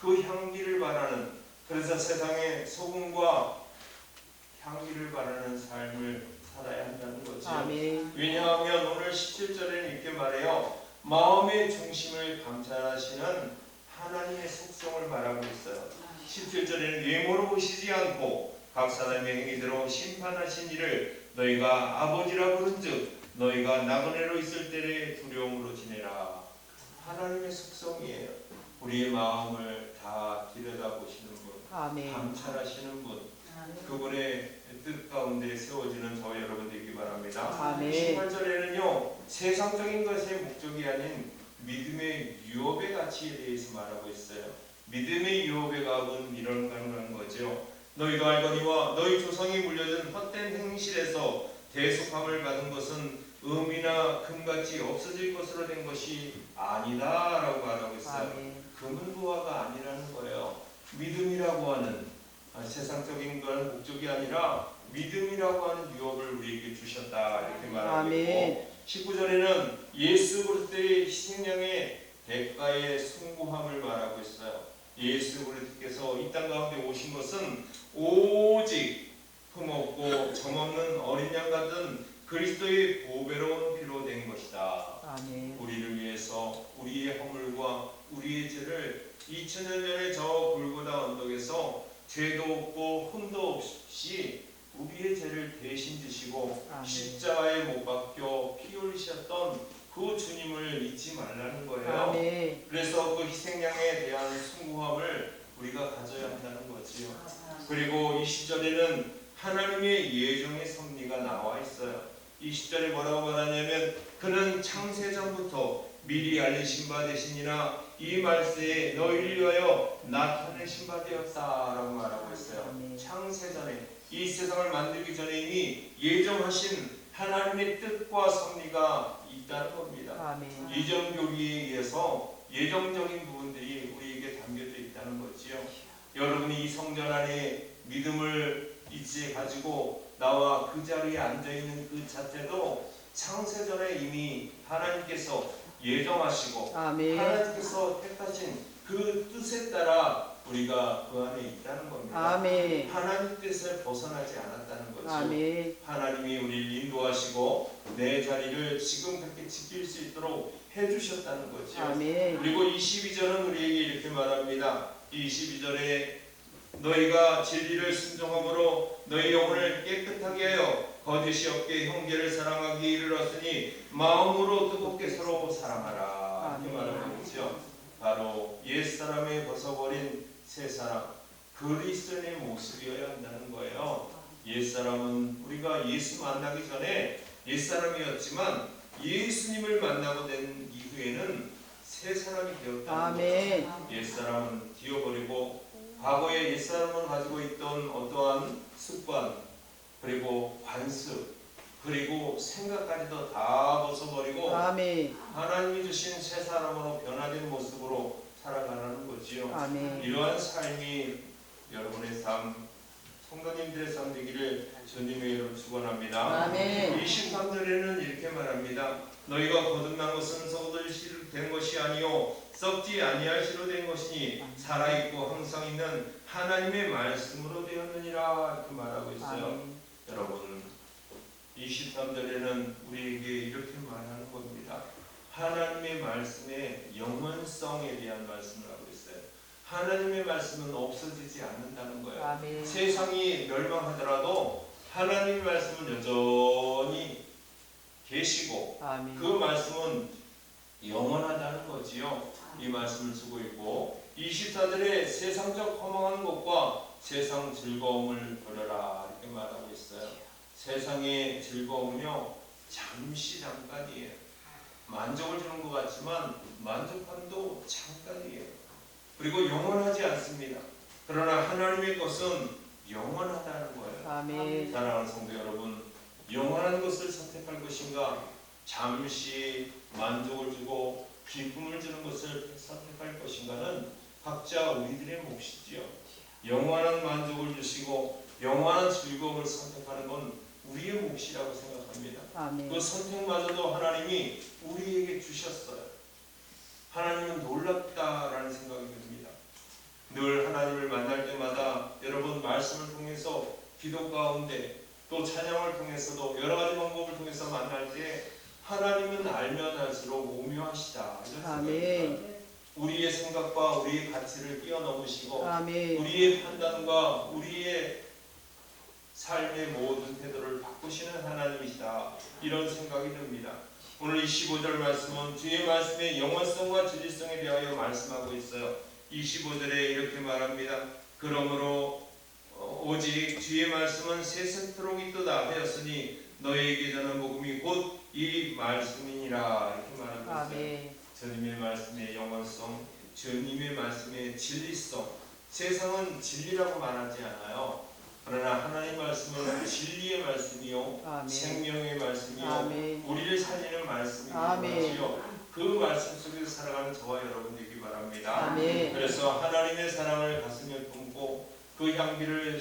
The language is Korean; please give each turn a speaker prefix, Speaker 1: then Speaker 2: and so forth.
Speaker 1: 그 향기를 바라는, 그래서 세상에 소금과 향기를 바라는 삶을 살아야 한다는 거죠.
Speaker 2: 아멘.
Speaker 1: 왜냐하면 오늘 17절에는 이렇게 말해요. 마음의 중심을 감찰하시는 하나님의 속성을 말하고 있어요. 17절에는 외모로 보시지 않고 각 사람의 행위대로 심판하신 이를 너희가 아버지라 부른즉 너희가 나그네로 있을 때에 두려움으로 지내라. 하나님의 속성이에요. 우리의 마음을 다 들여다보시는 분,
Speaker 2: 아멘.
Speaker 1: 감찰하시는 분, 그분의 뜻 가운데 세워지는 저 여러분 되기 바랍니다.
Speaker 2: 아멘.
Speaker 1: 18절에는요 세상적인 것의 목적이 아닌 믿음의 유업의 가치에 대해서 말하고 있어요. 믿음의 유업의 값은 이런 가능한 거죠. 너희도 알거니와 너희 조상이 물려준 헛된 행실에서 대속함을 받은 것은 음이나 금같이 없어질 것으로 된 것이 아니다 라고 말하고 있어요.
Speaker 2: 아멘.
Speaker 1: 금은 부화가 아니라는 거예요. 믿음이라고 하는 세상적인 건 목적이 아니라 믿음이라고 하는 유업을 우리에게 주셨다 이렇게 말하고 있고, 19절에는 예수 그리스도의 희생양의 대가의 숭고함을 말하고 있어요. 예수 그리스도께서 이 땅 가운데 오신 것은 오직 흠없고 점없는 어린 양 같은 그리스도의 보배로운 피로 된 것이다.
Speaker 2: 아멘.
Speaker 1: 우리를 위해서 우리의 허물과 우리의 죄를 2000년 전에 저 골고다 언덕에서 죄도 없고 흠도 없이 우리의 죄를 대신 지시고
Speaker 2: 아멘.
Speaker 1: 십자가에 못 박혀 피 흘리셨던 그 주님을 잊지 말라는 거예요.
Speaker 2: 아멘.
Speaker 1: 그래서 그 희생양에 대한 숭고함을 우리가 가져야 한다는 거지요. 그리고 20절에는 하나님의 예정의 섭리가 나와 있어요. 20절에 뭐라고 말하냐면 그는 창세전부터 미리 알리신 바 되시니라 이 말세에 너희를 위하여 나타내신 바 되었다라고 말하고 있어요.
Speaker 2: 아멘.
Speaker 1: 창세전에 이 세상을 만들기 전에 이미 예정하신 하나님의 뜻과 섭리가 있다는 겁니다.
Speaker 2: 아멘.
Speaker 1: 이전 교리에 의해서 예정적인 부분들이 우리에게 담겨져 있다는 거지요. 여러분이 이 성전 안에 믿음을 이제 가지고 나와 그 자리에 앉아 있는 그 자체도 창세전에 이미 하나님께서 예정하시고
Speaker 2: 아멘.
Speaker 1: 하나님께서 택하신 그 뜻에 따라 우리가 그 안에 있다는 겁니다.
Speaker 2: 아멘.
Speaker 1: 하나님 뜻을 벗어나지 않았다는 거죠.
Speaker 2: 아멘.
Speaker 1: 하나님이 우리를 인도하시고 내 자리를 지금 그렇게 지킬 수 있도록 해주셨다는 거죠.
Speaker 2: 아멘.
Speaker 1: 그리고 22절은 우리에게 이렇게 말합니다. 22절에 너희가 진리를 순종함으로 너희 영혼을 깨끗하게 하여 거짓이 없게 형제를 사랑하기 이르렀으니 마음으로 뜨겁게 서로 사랑하라 이렇게 말하고 있죠. 바로 옛사람에 벗어버린 새사람 그리스도의 모습이어야 한다는 거예요. 옛사람은 우리가 예수 만나기 전에 옛사람이었지만 예수님을 만나고 된 이후에는 새사람이 되었다는 거예요. 옛사람은 뒤어버리고 과거에 옛사람은 가지고 있던 어떠한 습관 그리고 관습 그리고 생각까지도 다 벗어버리고
Speaker 2: 아멘.
Speaker 1: 하나님이 주신 새 사람으로 변화된 모습으로 살아가는 거지요.
Speaker 2: 아멘.
Speaker 1: 이러한 삶이 여러분의 삶, 성도님들의 삶 되기를 주님의 이름으로 축원합니다.
Speaker 2: 아멘.
Speaker 1: 23절에는 이렇게 말합니다. 너희가 거듭난 것은 썩어질 씨로 된 것이 아니요 썩지 아니할 씨로 된 것이니 살아있고 항상 있는 하나님의 말씀으로 되었느니라 이렇게 말하고 있어요.
Speaker 2: 아멘.
Speaker 1: 여러분 23절에는 우리에게 이렇게 말하는 겁니다. 하나님의 말씀의 영원성에 대한 말씀을 하고 있어요. 하나님의 말씀은 없어지지 않는다는 거예요.
Speaker 2: 아멘.
Speaker 1: 세상이 멸망하더라도 하나님의 말씀은 여전히 계시고
Speaker 2: 아멘.
Speaker 1: 그 말씀은 영원하다는 거지요. 이 말씀을 쓰고 있고 24절에 세상적 허망한 것과 세상 즐거움을 버려라 이렇게 말하고 있어요. 세상의 즐거움은요 잠깐이에요. 만족을 주는 것 같지만 만족함도 잠깐이에요. 그리고 영원하지 않습니다. 그러나 하나님의 것은 영원하다는 거예요.
Speaker 2: 아멘.
Speaker 1: 사랑하는 성도 여러분, 영원한 것을 선택할 것인가 잠시 만족을 주고 기쁨을 주는 것을 선택할 것인가는 각자 우리들의 몫이지요. 영원한 만족을 주시고 영원한 즐거움을 선택하는 건 우리의 몫이라고 생각합니다.
Speaker 2: 아멘.
Speaker 1: 그 선택마저도 하나님이 우리에게 주셨어요. 하나님은 놀랍다라는 생각이 듭니다. 기도 가운데 또 찬양을 통해서도 여러 가지 방법을 통해서 만날 때 하나님은 알면 알수록 오묘하시다. 이런 생각이 들어요. 우리의 생각과 우리의 가치를 뛰어넘으시고 우리의 판단과 우리의 삶의 모든 태도를 바꾸시는 하나님이시다. 이런 생각이 듭니다. 오늘 이 15절 말씀은 주의 말씀의 영원성과 진리성에 대하여 말씀하고 있어요. 25절에 이렇게 말합니다. 그러므로 오직 주의 말씀은 세세토록 있도다 하였으니 너희에게 전한 복음이 곧 이 말씀이니라. 이렇게 말하고 있어요. 주님의 말씀의 영원성, 주님의 말씀의 진리성. 세상은 진리라고 말하지 않아요. 그러나 하나님 말씀은 진리의 말씀이요, 생명의 말씀이요, 우리를 살리는 말씀이요. 그 말씀 속에서 살아가는 저와 여러분 되기 바랍니다. 그래서 하나님의 사랑을 가슴에 품고 그 향기를